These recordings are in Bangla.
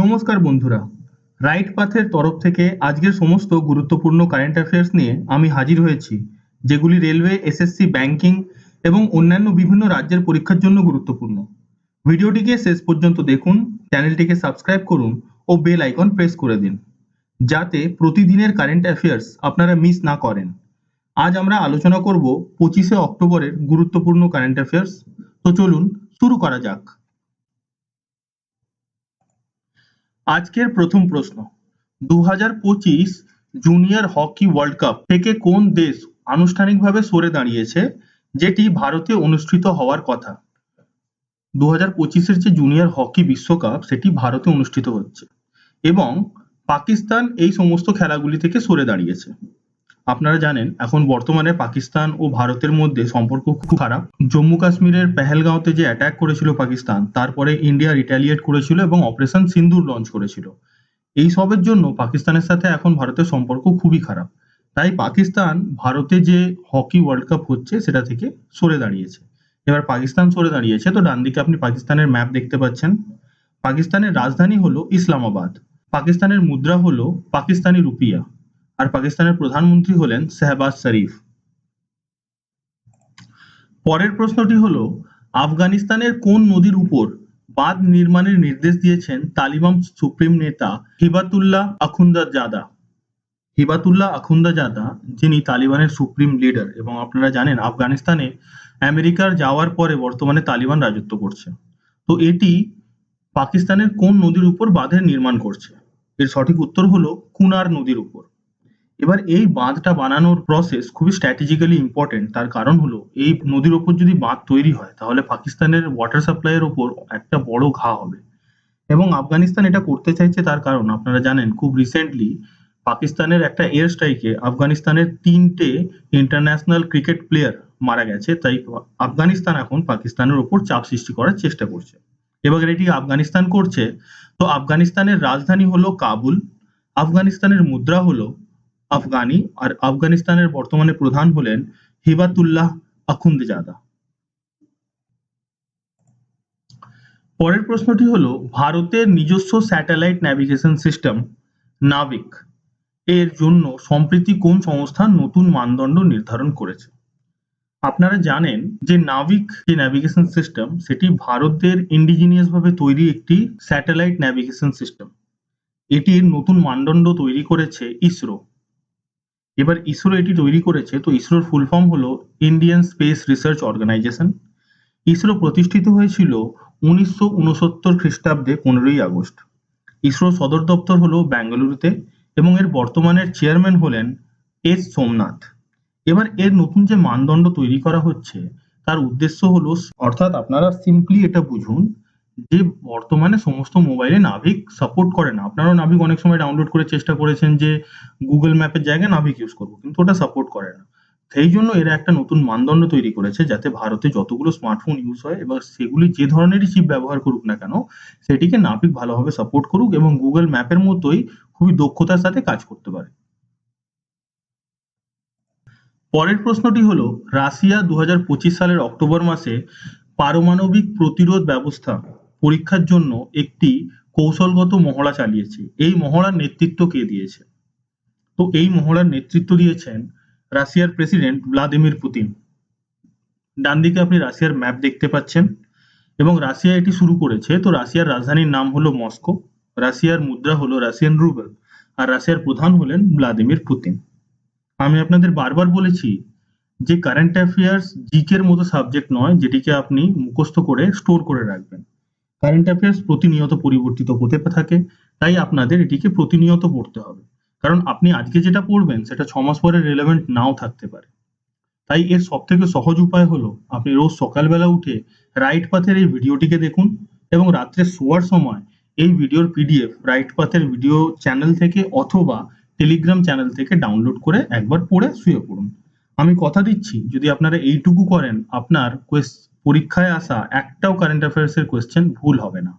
নমস্কার বন্ধুরা, রাইট পাথের তরফ থেকে আজকের সমস্ত গুরুত্বপূর্ণ কারেন্ট অ্যাফেয়ার্স নিয়ে আমি হাজির হয়েছি, যেগুলি রেলওয়ে, এসএসসি, ব্যাংকিং এবং অন্যান্য বিভিন্ন রাজ্যের পরীক্ষার জন্য গুরুত্বপূর্ণ। ভিডিওটিকে শেষ পর্যন্ত দেখুন, চ্যানেলটিকে সাবস্ক্রাইব করুন ও বেল আইকন প্রেস করে দিন, যাতে প্রতিদিনের কারেন্ট অ্যাফেয়ার্স আপনারা মিস না করেন। আজ আমরা আলোচনা করব 25শে অক্টোবরের গুরুত্বপূর্ণ কারেন্ট অ্যাফেয়ার্স। তো চলুন শুরু করা যাক। আজকের প্রথম প্রশ্ন, 2025 জুনিয়র হকি ওয়ার্ল্ড কাপ থেকে কোন দেশ আনুষ্ঠানিকভাবে সরে দাঁড়িয়েছে, যেটি ভারতে অনুষ্ঠিত হওয়ার কথা? 2025-এর যে জুনিয়র হকি বিশ্বকাপ সেটি ভারতে অনুষ্ঠিত হচ্ছে এবং পাকিস্তান এই সমস্ত খেলাগুলি থেকে সরে দাঁড়িয়েছে। আপনারা জানেন এখন বর্তমানে পাকিস্তান ও ভারতের মধ্যে সম্পর্ক খুব খারাপ। জম্মু কাশ্মীরের পেহেলগাঁওতে যে অ্যাটাক করেছিল পাকিস্তান, তারপরে ইন্ডিয়া রিটালিয়েট করেছিল এবং অপারেশন সিন্দুর লঞ্চ করেছিল। এই সবের জন্য পাকিস্তানের সাথে এখন ভারতের সম্পর্ক খুবই খারাপ। তাই পাকিস্তান ভারতে যে হকি ওয়ার্ল্ড কাপ হচ্ছে সেটা থেকে সরে দাঁড়িয়েছে। এবার পাকিস্তান সরে দাঁড়িয়েছে, তো ডান দিকে আপনি পাকিস্তানের ম্যাপ দেখতে পাচ্ছেন। পাকিস্তানের রাজধানী হলো ইসলামাবাদ, পাকিস্তানের মুদ্রা হলো পাকিস্তানি রুপিয়া, আর পাকিস্তানের প্রধানমন্ত্রী হলেন শাহবাজ শরীফ। পরের প্রশ্নটি হলো, আফগানিস্তানের কোন নদীর উপর বাঁধ নির্মাণের নির্দেশ দিয়েছেন তালিবান সুপ্রিম নেতা হিবাতুল্লাহ আখুন্দাজাদা? হিবাতুল্লাহ আখুন্দাজাদা যিনি তালিবানের সুপ্রিম লিডার, এবং আপনারা জানেন আফগানিস্তানে আমেরিকার যাওয়ার পরে বর্তমানে তালিবান রাজত্ব করছে। তো এটি পাকিস্তানের কোন নদীর উপর বাঁধের নির্মাণ করছে? এর সঠিক উত্তর হলো কুনার নদীর উপর। এবার এই বাঁধটা বানানোর প্রসেস খুবই স্ট্র্যাটেজিক্যালি ইম্পর্টেন্ট। তার কারণ হলো এই নদীর ওপর যদি বাঁধ তৈরি হয় তাহলে পাকিস্তানের ওয়াটার সাপ্লাইয়ের ওপর একটা বড় ঘা হবে, এবং আফগানিস্তান এটা করতে চাইছে তার কারণ আপনারা জানেন খুব রিসেন্টলি পাকিস্তানের একটা এয়ার স্ট্রাইকে আফগানিস্তানের 3টে ইন্টারন্যাশনাল ক্রিকেট প্লেয়ার মারা গেছে। তাই আফগানিস্তান এখন পাকিস্তানের ওপর চাপ সৃষ্টি করার চেষ্টা করছে। এবার এটি আফগানিস্তান করছে, তো আফগানিস্তানের রাজধানী হলো কাবুল, আফগানিস্তানের মুদ্রা হলো আফগানি, আর আফগানিস্তানের বর্তমানে প্রধান হলেন হিবাতুল্লাহ আখুন্দিজাদা। পরের প্রশ্নটি হলো, ভারতের নিজস্ব স্যাটেলাইট ন্যাভিগেশন সিস্টেম নাভিক এর জন্য সম্প্রতি কোন সংস্থা নতুন মানদণ্ড নির্ধারণ করেছে? আপনারা জানেন যে নাভিক যে ন্যাভিগেশন সিস্টেম সেটি ভারতের ইন্ডিজিনিয়াস ভাবে তৈরি একটি স্যাটেলাইট ন্যাভিগেশন সিস্টেম। এটির নতুন মানদণ্ড তৈরি করেছে ইসরো। এবার ইসরো এটি তৈরি করেছে, তো ইসরোর ফুল ফর্ম হলো Indian space research organisation. ISRO প্রতিষ্ঠিত হয়েছিল 1969 খ্রিস্টাব্দে 15ই আগস্ট। ইসরোর সদর দপ্তর হলো বেঙ্গালুরুতে এবং এর বর্তমানের চেয়ারম্যান হলেন এস সোমনাথ। এবার এর নতুন যে মানদণ্ড তৈরি করা হচ্ছে তার উদ্দেশ্য হলো, অর্থাৎ আপনারা সিম্পলি এটা বুঝুন যে বর্তমানে সমস্ত মোবাইলে নাভিক সাপোর্ট করে না। আপনারাও নাভিক অনেক সময় ডাউনলোড করে চেষ্টা করেছেন যে গুগল ম্যাপের জায়গায় নাভিক ইউজ করবো, কিন্তু ওটা সাপোর্ট করে না। সেই জন্য এরা একটা নতুন মানদণ্ড তৈরি করেছে যাতে ভারতে যতগুলো স্মার্টফোন ইউজ হয় এবার সেগুলি যে ধরনেরই চিপ ব্যবহার করুক না কেন সেটিকে নাভিক ভালোভাবে সাপোর্ট করুক এবং গুগল ম্যাপের মতোই খুবই দক্ষতার সাথে কাজ করতে পারে। পরের প্রশ্নটি হলো, রাশিয়া 2025 সালের অক্টোবর মাসে পারমাণবিক প্রতিরোধ ব্যবস্থা পরীক্ষার জন্য একটি কৌশলগত মহড়া চালিয়েছে। এই মহড়ার নেতৃত্ব কে দিয়েছে? তো এই মহড়ার নেতৃত্ব দিয়েছেন রাশিয়ার প্রেসিডেন্ট ভ্লাদিমির পুতিন। ডান দিকে আপনি রাশিয়ার ম্যাপ দেখতে পাচ্ছেন এবং রাশিয়া এটি শুরু করেছে। তো রাশিয়ার রাজধানীর নাম হলো মস্কো, রাশিয়ার মুদ্রা হলো রাশিয়ান রুবেল, আর রাশিয়ার প্রধান হলেন ভ্লাদিমির পুতিন। আমি আপনাদের বারবার বলেছি যে কারেন্ট অ্যাফেয়ার্স জিকের মতো সাবজেক্ট নয় যেটিকে আপনি মুখস্থ করে স্টোর করে রাখবেন। কারেন্ট অ্যাফেয়ার্স প্রতিনিয়ত পরিবর্তিত হতে থাকে, তাই আপনাদের এটিকে প্রতিনিয়ত পড়তে হবে, কারণ আপনি আজকে যেটা পড়বেন সেটা 6 মাস পরে রেলেভেন্ট নাও থাকতে পারে। তাই এর সব থেকে সহজ উপায় হলো আপনি রোজ সকালবেলা উঠে রাইট পাথের এই ভিডিওটিকে দেখুন এবং রাত্রে শোয়ার সময় এই ভিডিওর পিডিএফ রাইট পাথের ভিডিও চ্যানেল থেকে অথবা টেলিগ্রাম চ্যানেল থেকে ডাউনলোড করে একবার পড়ে শুয়ে পড়ুন। আমি কথা দিচ্ছি যদি আপনারা এইটুকু করেন আপনার পরীক্ষায় আসা একটাও কারেন্ট অ্যাফেয়ার্স এর কোয়েশ্চেন ভুল হবে না।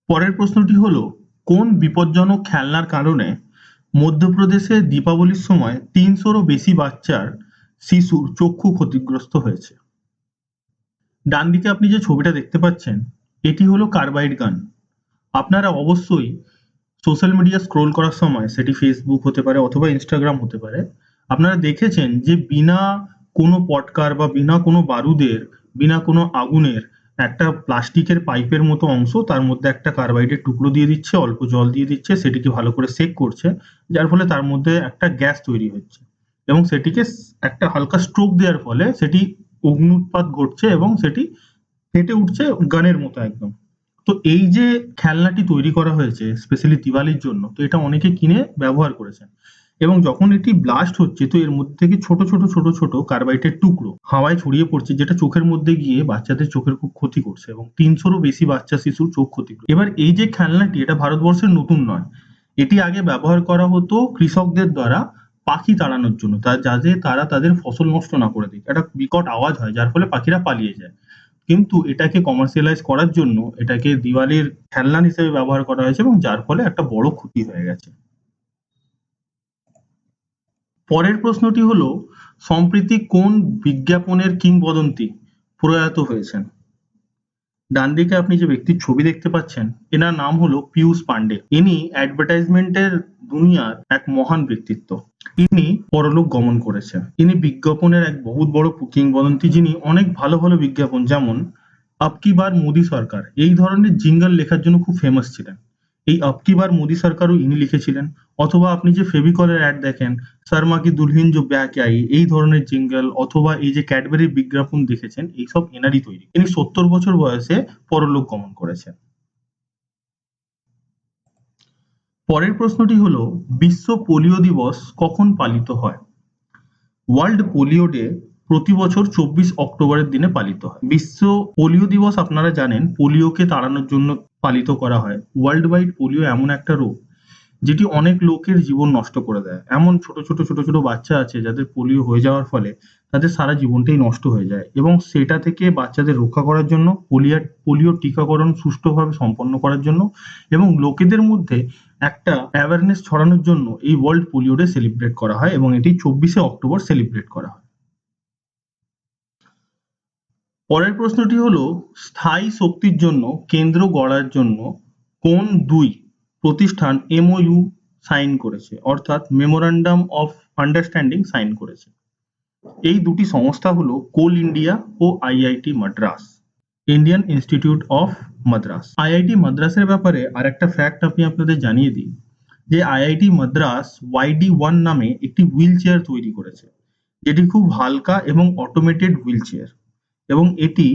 পরের প্রশ্নটি হলো, কোন বিপজ্জনক খেলনার কারণে মধ্যপ্রদেশে দীপাবলির সময় 300-রও বেশি শিশুর চক্ষু ক্ষতিগ্রস্ত হয়েছে? ডান দিকে আপনি যে ছবিটা দেখতে পাচ্ছেন এটি হলো কার্বাইড গান। আপনারা অবশ্যই সোশ্যাল মিডিয়া স্ক্রোল করার সময়, সেটি ফেসবুক হতে পারে অথবা ইনস্টাগ্রাম হতে পারে, আপনারা দেখেছেন যে বিনা কোনো পটকার বা বিনা কোনো বারুদের, বিনা কোনো আগুনের একটা প্লাস্টিকের পাইপের মতো অংশ, তার মধ্যে একটা কার্বাইডের টুকরো দিয়ে দিচ্ছে, অল্প জল দিয়ে দিচ্ছে, সেটিকে ভালো করে সেক করছে, যার ফলে তার মধ্যে একটা গ্যাস তৈরি হচ্ছে এবং সেটিকে একটা হালকা স্ট্রোক দেওয়ার ফলে সেটি অগ্নুৎপাত ঘটছে এবং সেটি ফেটে উঠছে গানের মতো একদম। তো এই যে খেলনাটি তৈরি করা হয়েছে স্পেশালি দিওয়ালির জন্য, তো এটা অনেকে কিনে ব্যবহার করেছেন এবং যখন এটি ব্লাস্ট হচ্ছে তো এর মধ্যে থেকে ছোট ছোট ছোট ছোট কার্বাইডের টুকরো হাওয়ায় ছড়িয়ে পড়ছে, যেটা চোখের মধ্যে গিয়ে বাচ্চাদের চোখের খুব ক্ষতি করছে এবং 300-রও বেশি বাচ্চা শিশুর চোখ ক্ষতি করছে। এবার এই যে খেলনাটি, এটা ভারতবর্ষের নতুন নয়। এটি আগে ব্যবহার করা হতো কৃষকদের দ্বারা পাখি তাড়ানোর জন্য, যাতে তারা তাদের ফসল নষ্ট না করে দেয়। একটা বিকট আওয়াজ হয় যার ফলে পাখিরা পালিয়ে যায়। কিন্তু এটাকে কমার্শিয়ালাইজ করার জন্য এটাকে দিওয়ালির খেলনা হিসেবে ব্যবহার করা হয়েছে এবং যার ফলে একটা বড় ক্ষতি হয়ে গেছে। পরের প্রশ্নটি হলো, সম্প্রতি কোন বিজ্ঞাপনের কিংবদন্তি প্রয়াত হয়েছেন? ডান দিকে আপনি যে ব্যক্তির ছবি দেখতে পাচ্ছেন, এনার নাম হলো পীযূষ পান্ডে। ইনি অ্যাডভার্টাইজমেন্টের দুনিয়ার এক মহান ব্যক্তিত্ব। ইনি পরলোক গমন করেছেন। ইনি বিজ্ঞাপনের এক বহুত বড় কিংবদন্তি, যিনি অনেক ভালো ভালো বিজ্ঞাপন, যেমন আব কি বার মোদি সরকার, এই ধরনের জিঙ্গল লেখার জন্য খুব ফেমাস ছিলেন। এই আব কি বার মোদি সরকারও ইনি লিখেছিলেন। অথবা আপনি যে ফেভিকলের অ্যাড দেখেন, শর্মা কি দুলহিন জো ব্যাহ কে আই, এই ধরনের জিঙ্গল, অথবা এই যে ক্যাডবেরির বিজ্ঞাপন দেখেছেন, এইসব এনারই তৈরি। ইনি 70 বছর বয়সে পরলোক গমন করেছেন। পরের প্রশ্নটি হলো, বিশ্ব পোলিও দিবস কখন পালিত হয়? ওয়ার্ল্ড পোলিও ডে প্রতি বছর 24 অক্টোবরের দিনে পালিত হয়। বিশ্ব পোলিও দিবস আপনারা জানেন পোলিওকে তাড়ানোর জন্য পালিত করা হয়। ওয়ার্ল্ড ওয়াইড পোলিও এমন একটা রোগ যেটি অনেক লোকের জীবন নষ্ট করে দেয়। এমন ছোট ছোট ছোট ছোট বাচ্চা আছে যাদের পোলিও হয়ে যাওয়ার ফলে তাদের সারা জীবনটাই নষ্ট হয়ে যায়, এবং সেটা থেকে বাচ্চাদের রক্ষা করার জন্য পোলিও টিকাকরণ সুষ্ঠুভাবে সম্পন্ন করার জন্য এবং লোকেদের মধ্যে একটা অ্যাওয়ারনেস ছড়ানোর জন্য এই ওয়ার্ল্ড পোলিও ডে সেলিব্রেট করা হয় এবং এটি 24শে অক্টোবর সেলিব্রেট করা হয়। পরের প্রশ্নটি হলো, স্থায়ী শক্তির জন্য কেন্দ্র গড়ার জন্য কোন দুই প্রতিষ্ঠান এমওইউ সাইন করেছে, অর্থাৎ মেমোরান্ডাম অফ আন্ডারস্ট্যান্ডিং সাইন করেছে? এই দুটি সংস্থা হলো কোল ইন্ডিয়া ও IIT Madras, Indian Institute of Madras. IIT মাদ্রাসের ব্যাপারে আর একটা ফ্যাক্ট আমি আপনাদের জানিয়ে দিই, যে আইআইটি মাদ্রাস YD1 নামে একটি হুইল চেয়ার তৈরি করেছে, যেটি খুব হালকা এবং অটোমেটেড হুইল চেয়ার, এবং এটি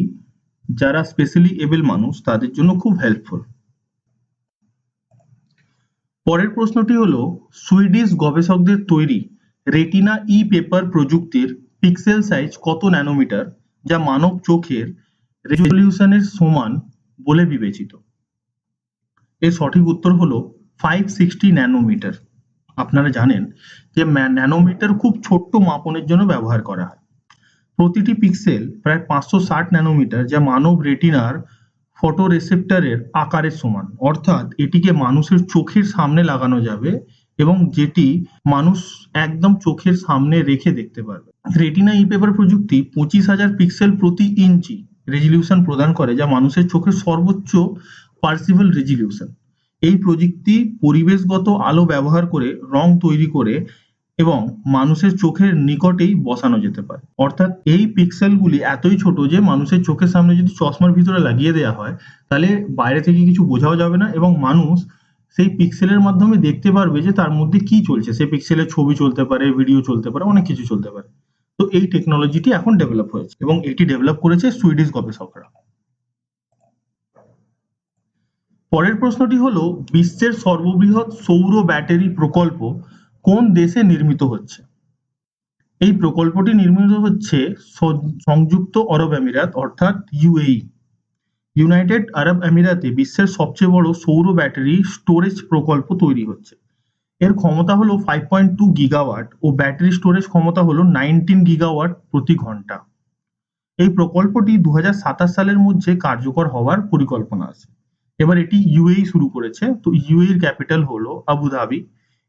যারা স্পেশালি এবল মানুষ তাদের জন্য খুব হেল্পফুল। পরের প্রশ্নটি হলো, সুইডিশ গবেষকদের তৈরি রেটিনা ই পেপার প্রযুক্তির পিক্সেল সাইজ কত ন্যানোমিটার, যা মানব চোখের রেজলিউশনের সমান বলে বিবেচিত? এর সঠিক উত্তর হলো 560 ন্যানোমিটার। আপনারা জানেন যে ন্যানোমিটার খুব ছোট্ট মাপনের জন্য ব্যবহার করা হয়। প্রতিটি পিক্সেল প্রায় 560 ন্যানোমিটার, যা মানব রেটিনার ফটোরেসেপ্টরের আকারের সমান, অর্থাৎ এটিকে মানুষের চোখের সামনে লাগানো যাবে এবং যেটি মানুষ একদম চোখের সামনে রেখে দেখতে পারবে। রেটিনা ই পেপার প্রযুক্তি 25,000 পিক্সেল প্রতি ইঞ্চি রেজলিউশন প্রদান করে, যা মানুষের চোখের সর্বোচ্চ পার্সিবল রেজলিউশন। এই প্রযুক্তি পরিবেশগত আলো ব্যবহার করে রং তৈরি করে এবং মানুষের চোখের নিকটেই বসানো যেতে পারে, অর্থাৎ এই পিক্সেলগুলি এতই ছোট যে মানুষের চোখের সামনে যদি চশমার ভিতরে লাগিয়ে দেওয়া হয় তাহলে বাইরে থেকে কিছু বোঝাও যাবে না এবং মানুষ সেই পিক্সেলের মাধ্যমে দেখতে পারবে যে তার মধ্যে কি চলছে। সেই পিক্সেলের ছবি চলতে পারে, ভিডিও চলতে পারে, অনেক কিছু চলতে পারে। তো এই টেকনোলজিটি এখন ডেভেলপ হয়েছে এবং এটি ডেভেলপ করেছে সুইডিশ গবেষকরা। পরের প্রশ্নটি হলো, বিশ্বের সর্ববৃহৎ সৌর ব্যাটারি প্রকল্প কোন দেশে নির্মিত হচ্ছে? এই প্রকল্পটি নির্মিত হচ্ছে সংযুক্ত আরব আমিরাত, অর্থাৎ ইউএই। ইউনাইটেড আরব আমিরাতে বিশ্বের সবচেয়ে বড় সৌর ব্যাটারি স্টোরেজ প্রকল্প তৈরি হচ্ছে। এর ক্ষমতা হলো 5.2 গিগাওয়াট ও ব্যাটারি স্টোরেজ ক্ষমতা হলো 19 গিগাওয়াট প্রতি ঘন্টা। এই প্রকল্পটি 2027 সালের মধ্যে কার্যকর হওয়ার পরিকল্পনা আছে। এবার এটি ইউএই শুরু করেছে। তো ইউএই এর ক্যাপিটাল হলো আবুধাবি।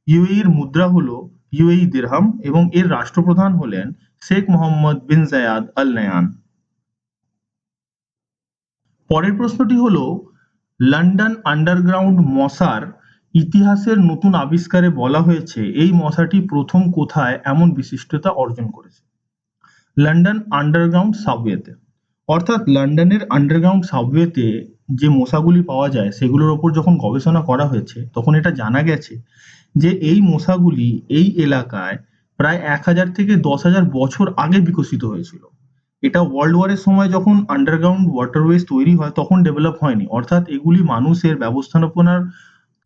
ইউএই এর মুদ্রা হলো ইউএই দিরহাম এবং এর রাষ্ট্রপ্রধান হলেন শেখ মোহাম্মদ বিন জায়াদ আল নায়ান। পরের প্রশ্নটি হলো লন্ডন আন্ডারগ্রাউন্ড মশার ইতিহাসের নতুন আবিষ্কারে বলা হয়েছে এই মশাটি প্রথম কোথায় এমন বিশিষ্টতা অর্জন করেছে। লন্ডন আন্ডারগ্রাউন্ড সাবওয়েতে, অর্থাৎ লন্ডনের আন্ডারগ্রাউন্ড সাবওয়েতে যে মশাগুলি পাওয়া যায় সেগুলোর ওপর যখন গবেষণা করা হয়েছে তখন এটা জানা গেছে যে এই মশাগুলি এই এলাকায় প্রায় 1000 থেকে 10,000 বছর আগে বিকশিত হয়েছিল। এটা ওয়ার্ল্ড ওয়ারের সময় যখন আন্ডারগ্রাউন্ড ওয়াটারওয়েজ তৈরি হয় তখন ডেভেলপ হয়নি, অর্থাৎ এগুলি মানুষের ব্যবস্থাপনার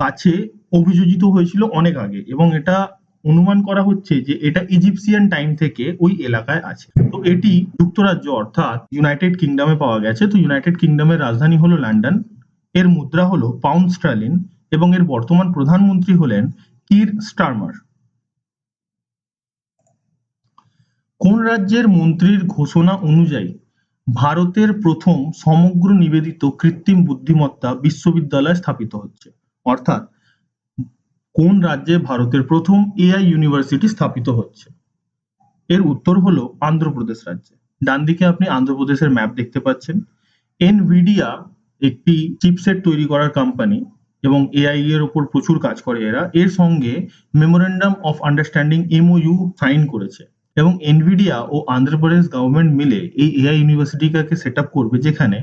কাছে অভিযোজিত হয়েছিল অনেক আগে, এবং এটা অনুমান করা হচ্ছে যে এটা ইজিপসিয়ান টাইম থেকে ওই এলাকায় আছে। তো এটি যুক্তরাজ্য অর্থাৎ ইউনাইটেড কিংডমে পাওয়া গেছে। তো ইউনাইটেড কিংডমের রাজধানী হলো লন্ডন, এর মুদ্রা হলো পাউন্ড স্টার্লিন এবং এর বর্তমান প্রধানমন্ত্রী হলেন কির স্টারমার। কোন রাজ্যের মন্ত্রীর ঘোষণা অনুযায়ী ভারতের প্রথম সমগ্র নিবেদিত কৃত্রিম বুদ্ধিমত্তা বিশ্ববিদ্যালয় স্থাপিত হচ্ছে? অর্থাৎ কোন রাজ্যে ভারতের প্রথম এআই ইউনিভার্সিটি স্থাপিত হচ্ছে? এর উত্তর হলো অন্ধ্রপ্রদেশ রাজ্যে। ডান দিকে আপনি অন্ধ্রপ্রদেশের ম্যাপ দেখতে পাচ্ছেন। এনভিডিয়া একটি চিপসেট তৈরি করার কোম্পানি এবং এআই এর উপর প্রচুর কাজ করে এরা। এর সঙ্গে memorandum of understanding MOU sign করেছে এবং এনভিডিয়া ও অন্ধ্রপ্রদেশ গভর্নমেন্ট মিলে এই এআই ইউনিভার্সিটিটাকে সেট আপ করবে, যেখানে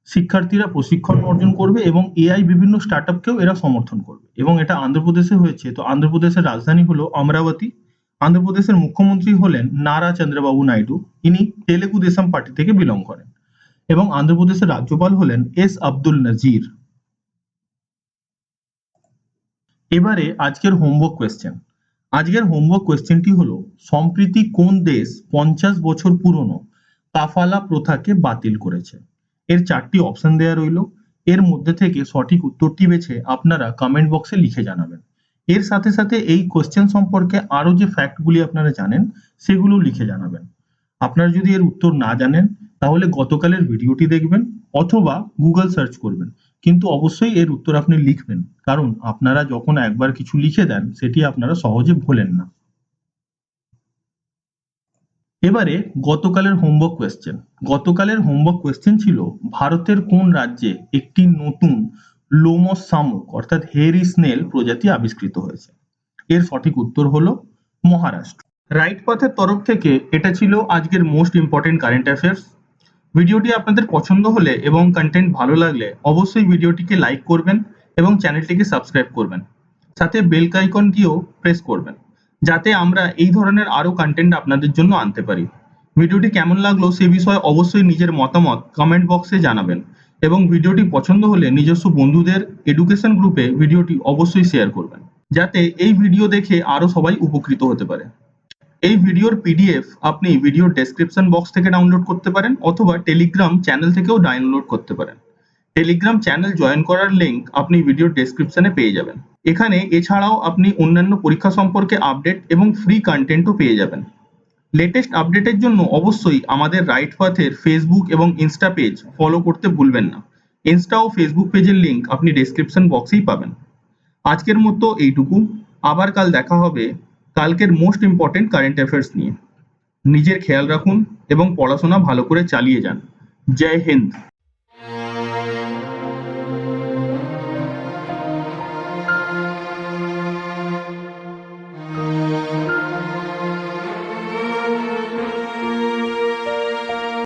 শিক্ষার্থীরা প্রশিক্ষণ অর্জন করবে এবং এআই বিভিন্ন স্টার্টআপকেও এরা সমর্থন করবে, এবং এটা অন্ধ্রপ্রদেশে হয়েছে। তো অন্ধ্রপ্রদেশের রাজধানী হলো অমরাবতী। অন্ধ্রপ্রদেশের মুখ্যমন্ত্রী হলেন নারা চন্দ্রবাবু নাইডু, ইনি তেলেগু দেশম পার্টি থেকে বিলং করেন, এবং অন্ধ্রপ্রদেশের রাজ্যপাল হলেন এস আব্দুল নজির। এবারে আজকের হোমওয়ার্ক কোয়েশ্চেন। আজকের হোমওয়ার্ক কোয়েশ্চেনটি হলো সম্প্রতি কোন দেশ 50 বছর পুরনো কাফালা প্রথাকে বাতিল করেছে? এর 4টি অপশন দেয়া রইল, এর মধ্যে থেকে সঠিক উত্তরটি বেছে আপনারা কমেন্ট বক্সে লিখে জানাবেন। এর সাথে সাথে এই কোয়েশ্চেন সম্পর্কে আরো যে ফ্যাক্টগুলি আপনারা জানেন সেগুলো লিখে জানাবেন। আপনারা যদি এর উত্তর না জানেন তাহলে গতকালের ভিডিওটি দেখবেন অথবা গুগল সার্চ করবেন, কিন্তু অবশ্যই এর উত্তর আপনি লিখবেন, কারণ আপনারা যখন একবার কিছু লিখে দেন সেটি আপনারা সহজে ভোলেন না। এবারে গতকালের হোমওয়ার্ক কোয়েশ্চেন। গতকালের হোমওয়ার্ক কোয়েশ্চেন ছিল ভারতের কোন রাজ্যে একটি নতুন লোমস শামুক অর্থাৎ হেয়ারি স্নেল প্রজাতি আবিষ্কৃত হয়েছে? এর সঠিক উত্তর হলো মহারাষ্ট্র। রাইট পাথের তরফ থেকে এটা ছিল আজকের মোস্ট ইম্পর্টেন্ট কারেন্ট অ্যাফেয়ার্স। ভিডিওটি আপনাদের পছন্দ হলে এবং কন্টেন্ট ভালো লাগলে অবশ্যই ভিডিওটিকে লাইক করবেন এবং চ্যানেলটিকে সাবস্ক্রাইব করবেন, সাথে বেল আইকনটিও প্রেস করবেন যাতে আমরা এই ধরনের আরো কন্টেন্ট আপনাদের জন্য আনতে পারি। ভিডিওটি কেমন লাগলো সে বিষয়ে অবশ্যই নিজের মতামত কমেন্ট বক্সে জানাবেন, এবং ভিডিওটি পছন্দ হলে নিজস্ব বন্ধুদের এডুকেশন গ্রুপে ভিডিওটি অবশ্যই শেয়ার করবেন যাতে এই ভিডিও দেখে আরো সবাই উপকৃত হতে পারে। এই ভিডিওর পিডিএফ আপনি ভিডিওর ডেসক্রিপশন বক্স থেকে ডাউনলোড করতে পারেন অথবা টেলিগ্রাম চ্যানেল থেকেও ডাউনলোড করতে পারেন। টেলিগ্রাম চ্যানেল জয়েন করার লিংক আপনি ভিডিওর ডেসক্রিপশনে পেয়ে যাবেন। এখানে এছাড়াও আপনি অন্যান্য পরীক্ষা সম্পর্কে আপডেট এবং ফ্রি কন্টেন্টও পেয়ে যাবেন। লেটেস্ট আপডেটের জন্য অবশ্যই আমাদের রাইট পাথের ফেসবুক এবং ইনস্টা পেজ ফলো করতে ভুলবেন না। ইনস্টা ও ফেসবুক পেজের লিংক আপনি ডেসক্রিপশন বক্সেই পাবেন। আজকের মতো এইটুকু, আবার কাল দেখা হবে কালকের মোস্ট ইম্পর্টেন্ট কারেন্ট অ্যাফেয়ার্স নিয়ে। নিজের খেয়াল রাখুন এবং পড়াশোনা ভালো করে চালিয়ে যান। জয় হিন্দ।